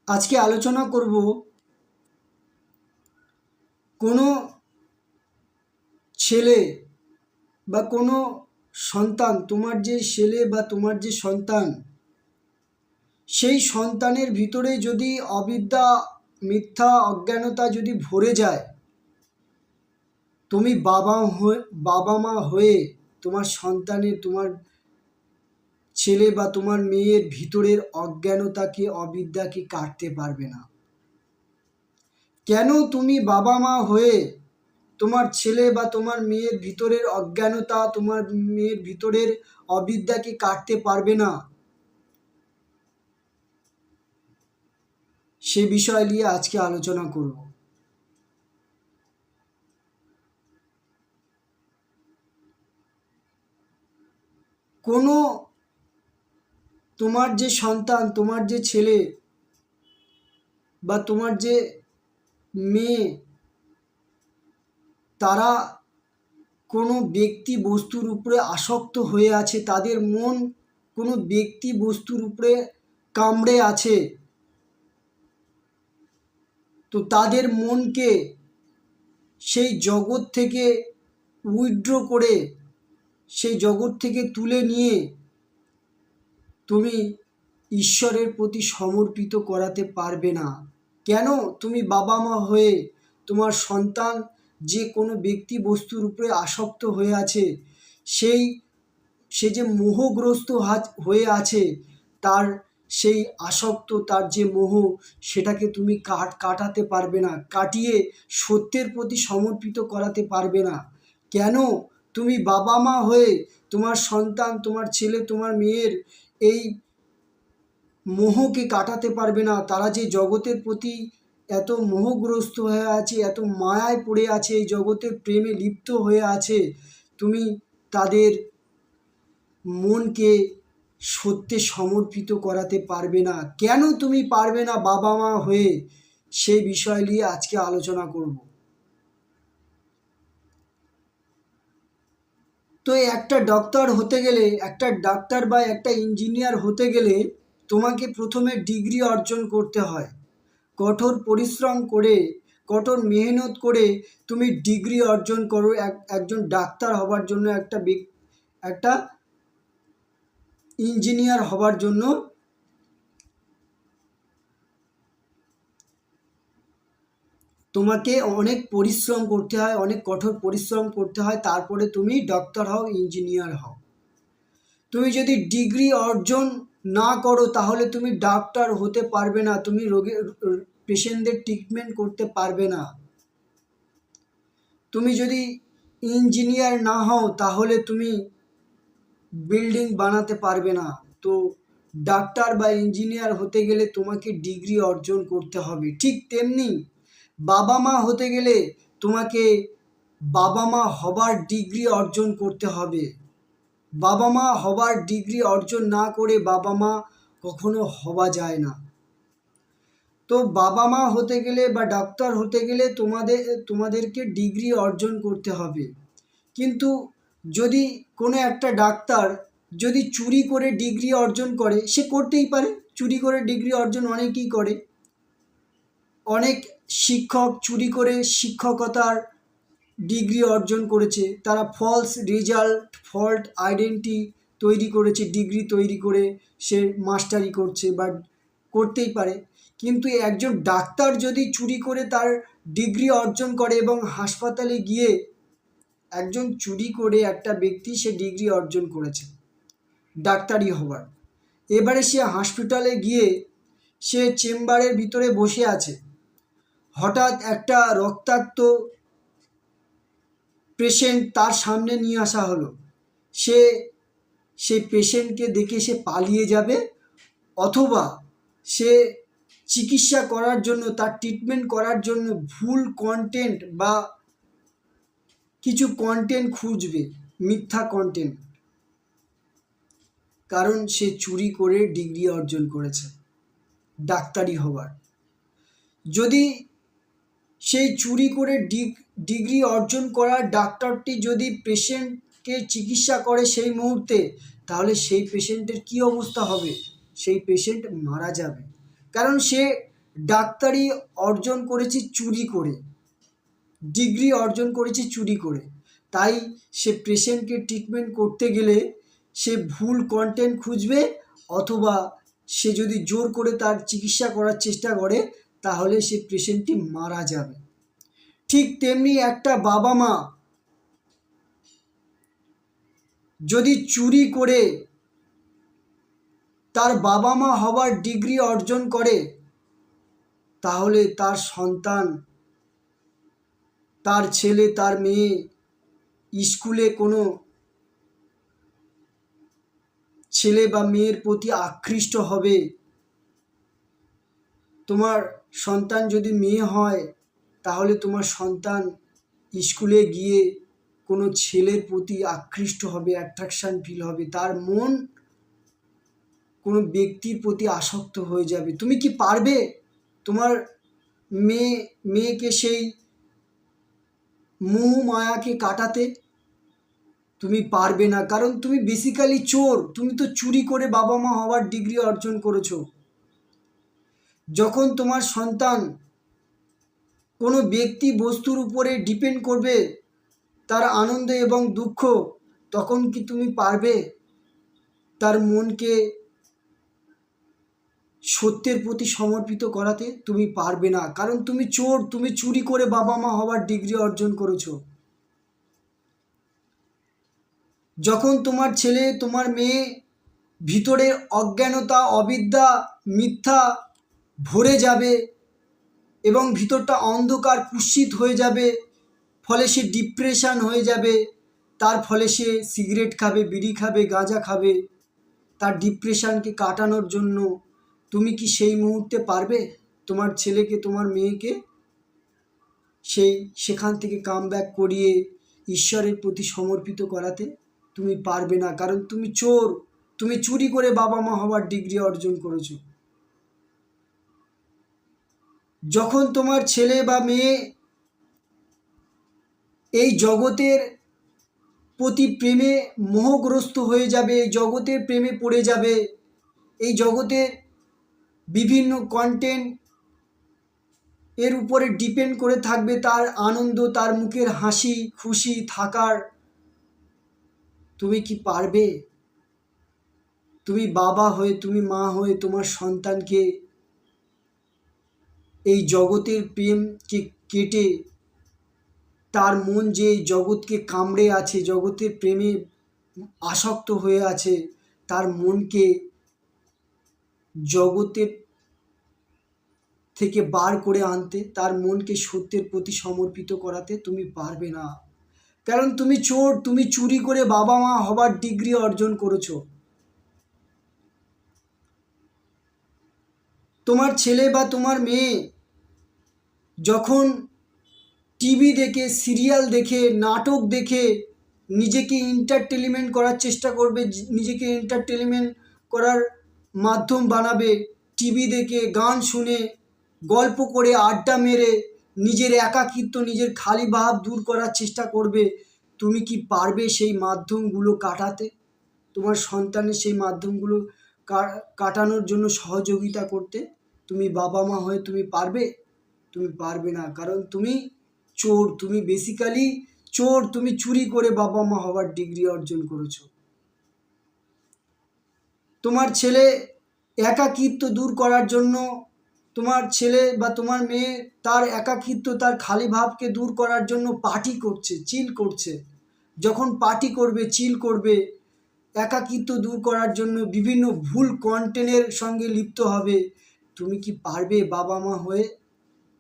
আজকে আলোচনা করব কোনো ছেলে বা কোনো সন্তান, তোমার যে ছেলে বা তোমার যে সন্তান, সেই সন্তানের ভিতরে যদি অবিদ্যা, মিথ্যা, অজ্ঞানতা যদি ভরে যায়, তুমি বাবা মা হয়ে তোমার সন্তানের, তোমার ছেলে বা তোমার মেয়ের ভিতরের অজ্ঞানতাকে, অবিদ্যাকে কাটতে পারবে না। কেন তুমি বাবা মা হয়ে তোমার ছেলে বা তোমার মেয়ের ভিতরের অজ্ঞানতা, তোমার মেয়ের ভিতরের অবিদ্যাকে কাটতে পারবে না, সে বিষয় নিয়ে আজকে আলোচনা করব। কোনো তোমার যে সন্তান, তোমার যে ছেলে বা তোমার যে মেয়ে, তারা কোনো ব্যক্তি বস্তুর উপরে আসক্ত হয়ে আছে, তাদের মন কোনো ব্যক্তি বস্তুর উপরে কামড়ে আছে, তো তাদের মনকে সেই জগৎ থেকে উইথড্র করে, সেই জগৎ থেকে তুলে নিয়ে তুমি ঈশ্বরের প্রতি সমর্পিত করাতে পারবে না। কেন? তুমি বাবা মা হয়ে তোমার সন্তান যে কোনো ব্যক্তি বস্তুর উপরে আসক্ত হয়ে আছে, সে যে মোহগ্রস্ত হয়ে আছে, তার সেই আসক্ত, তার যে মোহ, সেটাকে তুমি কাটাতে পারবে না, কাটিয়ে সত্যের প্রতি সমর্পিত করাতে পারবে না। কেন? তুমি বাবা মা হয়ে তোমার সন্তান, তোমার ছেলে, তোমার মেয়ের এই মোহকে কাটাতে পারবে না। তারা যে জগতের প্রতি এত মোহগ্রস্ত হয়ে আছে, এত মায়ায় পড়ে আছে, এই জগতের প্রেমে লিপ্ত হয়ে আছে, তুমি তাদের মনকে সত্যে সমর্পিত করাতে পারবে না। কেন তুমি পারবে না বাবা মা হয়ে? সেই বিষয় নিয়ে আজকে আলোচনা করব। তো একটা ডক্টর হতে গেলে, একটা ডাক্তার বা একটা ইঞ্জিনিয়ার হতে গেলে তোমাকে প্রথমে ডিগ্রি অর্জন করতে হয়। কঠোর পরিশ্রম করে, কঠোর মেহনত করে তুমি ডিগ্রি অর্জন করো একজন ডাক্তার হবার জন্য, একটা ইঞ্জিনিয়ার হবার জন্য তোমাকে অনেক পরিশ্রম করতে হয়, অনেক কঠোর পরিশ্রম করতে হয়, তারপরে তুমি ডক্টর হও, ইঞ্জিনিয়ার হও। তুমি যদি ডিগ্রি অর্জন না করো তাহলে তুমি ডাক্তার হতে পারবে না, তুমি পেশেন্টদের ট্রিটমেন্ট করতে পারবে না। তুমি যদি ইঞ্জিনিয়ার না হও তাহলে তুমি বিল্ডিং বানাতে পারবে না। তো ডাক্তার বা ইঞ্জিনিয়ার হতে গেলে তোমাকে ডিগ্রি অর্জন করতে হবে। ঠিক তেমনি বাবা মা হতে গেলে তোমাকে বাবা মা হবার ডিগ্রি অর্জন করতে হবে। বাবা মা হবার ডিগ্রি অর্জন না করে বাবা মা কখনো হওয়া যায় না। তো বাবা মা হতে গেলে বা ডাক্তার হতে গেলে তোমাদেরকে ডিগ্রি অর্জন করতে হবে। কিন্তু যদি কোনো একটা ডাক্তার যদি চুরি করে ডিগ্রি অর্জন করে, সে করতেই পারে, চুরি করে ডিগ্রি অর্জন অনেকেই করে। অনেক শিক্ষক চুরি করে শিক্ষকতার ডিগ্রি অর্জন করেছে, তারা ফলস রেজাল্ট, ফল্ট আইডেন্টি তৈরি করেছে, ডিগ্রি তৈরি করে সে মাস্টারি করছে বা করতেই পারে। কিন্তু একজন ডাক্তার যদি চুরি করে তার ডিগ্রি অর্জন করে এবং হাসপাতালে গিয়ে, একজন চুরি করে একটা ব্যক্তি সে ডিগ্রি অর্জন করেছে ডাক্তারি হবার, এবারে সে হসপিটালে গিয়ে সে চেম্বারের ভিতরে বসে আছে, হঠাৎ একটা রক্তাক্ত পেশেন্ট তার সামনে নিয়ে আসা হলো, সে সেই পেশেন্টকে দেখে সে পালিয়ে যাবে, অথবা সে চিকিৎসা করার জন্য, তার ট্রিটমেন্ট করার জন্য ভুল কন্টেন্ট বা কিছু কন্টেন্ট খুঁজবে, মিথ্যা কন্টেন্ট, কারণ সে চুরি করে ডিগ্রি অর্জন করেছে ডাক্তারি হবার। যদি সেই চুরি করে ডিগ্রি অর্জন করা ডাক্তারটি যদি পেশেন্টকে চিকিৎসা করে সেই মুহূর্তে, তাহলে সেই পেশেন্টের কী অবস্থা হবে? সেই পেশেন্ট মারা যাবে, কারণ সে ডাক্তারি অর্জন করেছি চুরি করে, ডিগ্রি অর্জন করেছি চুরি করে, তাই সে পেশেন্টকে ট্রিটমেন্ট করতে গেলে সে ভুল কন্টেন্ট খুঁজবে, অথবা সে যদি জোর করে তার চিকিৎসা করার চেষ্টা করে তাহলে সে পেশেন্টটি মারা যাবে। ঠিক তেমনি একটা বাবা মা যদি চুরি করে তার বাবা মা হবার ডিগ্রি অর্জন করে তাহলে তার সন্তান, তার ছেলে, তার মেয়ে স্কুলে কোনো ছেলে বা মেয়ের প্রতি আকৃষ্ট হবে। তোমার সন্তান যদি মেয়ে হয় তাহলে তোমার সন্তান স্কুলে গিয়ে কোনো ছেলের প্রতি আকৃষ্ট হবে, অ্যাট্রাকশান ফিল হবে, তার মন কোনো ব্যক্তির প্রতি আসক্ত হয়ে যাবে। তুমি কি পারবে তোমার মেয়েকে সেই মোহ মায়াকে কাটাতে? তুমি পারবে না, কারণ তুমি বেসিক্যালি চোর। তুমি তো চুরি করে বাবা মা হওয়ার ডিগ্রি অর্জন করেছো। যখন তোমার সন্তান কোনো ব্যক্তি বস্তুর উপরে ডিপেন্ড করবে তার আনন্দ এবং দুঃখ, তখন কি তুমি পারবে তার মনকে সত্যের প্রতি সমর্পিত করাতে? তুমি পারবে না, কারণ তুমি চোর। তুমি চুরি করে বাবা মা হওয়ার ডিগ্রি অর্জন করেছো। যখন তোমার ছেলে, তোমার মেয়ে ভিতরের অজ্ঞানতা, অবিদ্যা, মিথ্যা ভরে যাবে এবং ভিতরটা অন্ধকার কুৎসিত হয়ে যাবে, ফলে সে ডিপ্রেশন হয়ে যাবে, তার ফলে সে সিগারেট খাবে, বিড়ি খাবে, গাঁজা খাবে তার ডিপ্রেশনকে কাটানোর জন্য। তুমি কি সেই মুহূর্তে পারবে তোমার ছেলেকে, তোমার মেয়েকে সেখান থেকে কামব্যাক করিয়ে ঈশ্বরের প্রতি সমর্পিত করাতে? তুমি পারবে না, কারণ তুমি চোর। তুমি চুরি করে বাবা মা হওয়ার ডিগ্রি অর্জন করেছো। যখন তোমার ছেলে বা মেয়ে এই জগতের প্রতি প্রেমে মোহগ্রস্ত হয়ে যাবে, এই জগতের প্রেমে পড়ে যাবে, এই জগতের বিভিন্ন কন্টেন্ট এর উপরে ডিপেন্ড করে থাকবে, তার আনন্দ, তার মুখের হাসি খুশি থাকার, তুমি কি পারবে? তুমি বাবা হয়ে, তুমি মা হয়ে তোমার সন্তানকে এই জগতের প্রেমকে কেটে, তার মন যে জগৎকে কামড়ে আছে, জগতের প্রেমে আসক্ত হয়ে আছে, তার মনকে জগতের থেকে বার করে আনতে, তার মনকে সত্যের প্রতি সমর্পিত করাতে তুমি পারবে না, কারণ তুমি চোর। তুমি চুরি করে বাবা মা হবার ডিগ্রি অর্জন করেছো। তোমার ছেলে বা তোমার মেয়ে যখন টিভি দেখে, সিরিয়াল দেখে, নাটক দেখে নিজেকে এন্টারটেনমেন্ট করার চেষ্টা করবে, নিজেকে এন্টারটেনমেন্ট করার মাধ্যম বানাবে, টিভি দেখে, গান শুনে, গল্প করে, আড্ডা মেরে নিজের একাকিত্ব, নিজের খালি ভাব দূর করার চেষ্টা করবে, তুমি কি পারবে সেই মাধ্যমগুলো কাটাতে? তোমার সন্তানের সেই মাধ্যমগুলো কাটানোর জন্য সহযোগিতা করতে? তুমি বাবা মা হয়ে তুমি পারবে? তুমি পারবে না, কারণ তুমি চোর। তুমি বেসিক্যালি চোর। তুমি চুরি করে বাবা মা হওয়ার ডিগ্রি অর্জন করেছো। তোমার ছেলে একাকিত্ব দূর করার জন্য, তোমার ছেলে বা তোমার মেয়ে তার একাকিত্ব, তার খালি ভাবকে দূর করার জন্য পার্টি করছে, চিল করছে। যখন পার্টি করবে, চিল করবে, একাকিত্ব দূর করার জন্য বিভিন্ন ভুল কন্টেন্টের সঙ্গে লিপ্ত হবে, তুমি কি পারবে বাবা মা হয়ে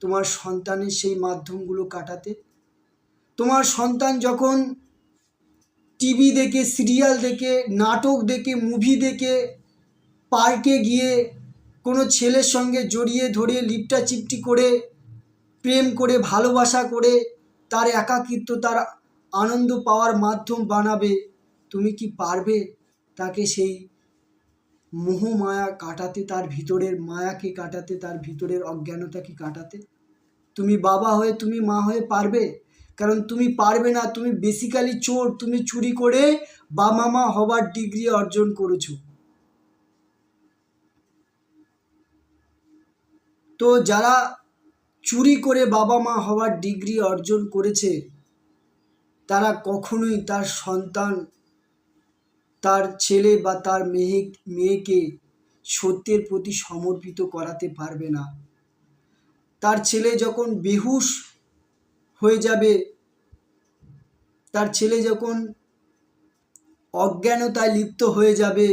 তোমার সন্তানের সেই মাধ্যমগুলো কাটাতে? তোমার সন্তান যখন টিভি দেখে, সিরিয়াল দেখে, নাটক দেখে, মুভি দেখে, পার্কে গিয়ে কোনো ছেলের সঙ্গে জড়িয়ে ধরে লিপটাচিপটি করে, প্রেম করে, ভালোবাসা করে তার একাকিত্ব, তার আনন্দ পাওয়ার মাধ্যম বানাবে, তুমি কি পারবে তাকে সেই মোহ মায়া কাটাতে, তার ভিতরের মায়াকে কাটাতে, তার ভিতরের অজ্ঞানতাকে কাটাতে? তুমি বাবা হয়ে, তুমি মা হয়ে পারবে? কারণ তুমি পারবে না। তুমি বেসিক্যালি চোর। তুমি চুরি করে বাবা মা হবার ডিগ্রি অর্জন করেছো। তো যারা চুরি করে বাবা মা হওয়ার ডিগ্রি অর্জন করেছে তারা কখনোই তার সন্তান, তার ছেলে বা তার মেয়েকে সত্যের প্রতি সমর্পিত করাতে পারবে না। তার ছেলে যখন বেহুশ হয়ে যাবে, তার ছেলে যখন অজ্ঞানতায় লিপ্ত হয়ে যাবে,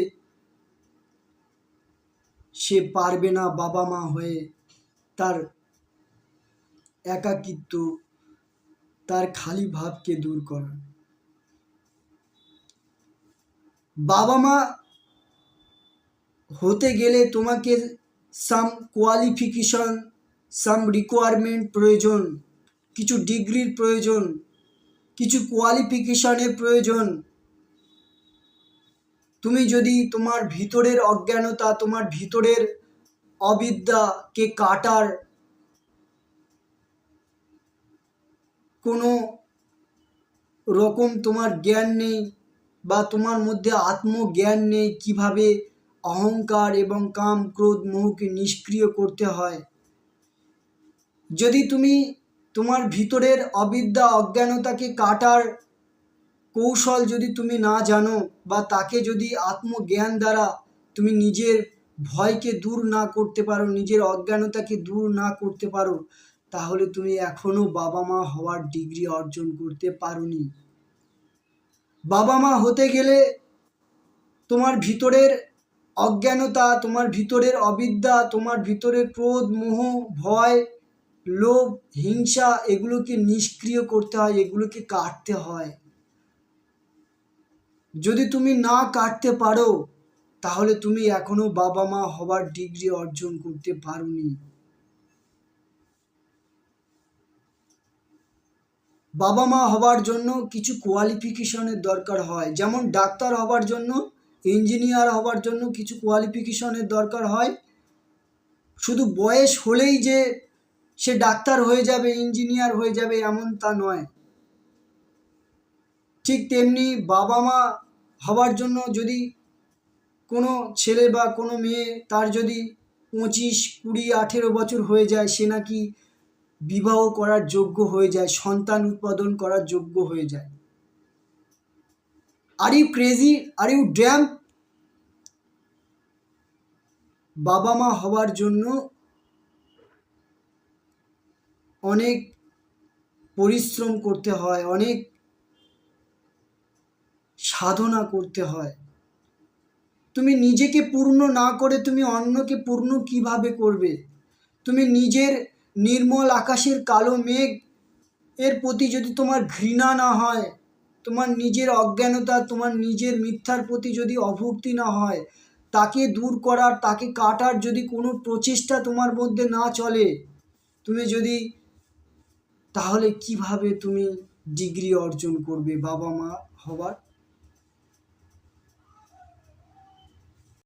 সে পারবে না বাবা মা হয়ে তার একাকিত্ব, তার খালি ভাবকে দূর করা। বাবা মা হতে গেলে তোমাকে সাম কোয়ালিফিকেশন, সাম রিকোয়ারমেন্ট প্রয়োজন, কিছু ডিগ্রির প্রয়োজন, কিছু কোয়ালিফিকেশনের প্রয়োজন। তুমি যদি তোমার ভিতরের অজ্ঞানতা, তোমার ভিতরের অবিদ্যাকে কাটার কোনো রকম তোমার জ্ঞান নেই বা তোমার মধ্যে আত্মজ্ঞান নেই কিভাবে অহংকার এবং কাম ক্রোধ মোহকে নিষ্ক্রিয় করতে হয়, যদি তুমি তোমার ভিতরের অবিদ্যা অজ্ঞানতাকে কাটার কৌশল যদি তুমি না জানো বা তাকে যদি আত্মজ্ঞান দ্বারা তুমি নিজের ভয়কে দূর না করতে পারো, নিজের অজ্ঞানতাকে দূর না করতে পারো, তাহলে তুমি এখনো বাবা মা হওয়ার ডিগ্রি অর্জন করতে পারোনি। বাবা মা হতে গেলে তোমার ভিতরের অজ্ঞানতা, তোমার ভিতরের অবিদ্যা, তোমার ভিতরের ক্রোধ মোহ ভয় লোভ হিংসা এগুলোকে নিষ্ক্রিয় করতে হয়, এগুলোকে কাটতে হয়। যদি তুমি না কাটতে পারো তাহলে তুমি এখনো বাবা মা হবার ডিগ্রি অর্জন করতে পারোনি। বাবা মা হবার জন্য কিছু কোয়ালিফিকেশনের দরকার হয়, যেমন ডাক্তার হবার জন্য, ইঞ্জিনিয়ার হবার জন্য কিছু কোয়ালিফিকেশনের দরকার হয়। শুধু বয়স হলেই যে সে ডাক্তার হয়ে যাবে, ইঞ্জিনিয়ার হয়ে যাবে এমন তা নয়। ঠিক তেমনি বাবা মা হবার জন্য যদি কোনো ছেলে বা কোনো মেয়ে তার যদি 25, 20, 18 বছর হয়ে যায়, সে নাকি বিবাহ করার যোগ্য হয়ে যায়, সন্তান উৎপাদন করার যোগ্য হয়ে যায়। Are you crazy, are you damn? বাবা মা হবার জন্য অনেক পরিশ্রম করতে হয়, অনেক সাধনা করতে হয়। তুমি নিজেকে পূর্ণ না করে তুমি অন্যকে পূর্ণ কিভাবে করবে? তুমি নিজের নির্মল আকাশের কালো মেঘ এর প্রতি যদি তোমার ঘৃণা না হয়, তোমার নিজের অজ্ঞানতা, তোমার নিজের মিথ্যার প্রতি যদি অভক্তি না হয়, তাকে দূর করার, তাকে কাটার যদি কোনো প্রচেষ্টা তোমার মধ্যে না চলে, তুমি যদি, তাহলে কিভাবে তুমি ডিগ্রি অর্জন করবে বাবা মা হবার?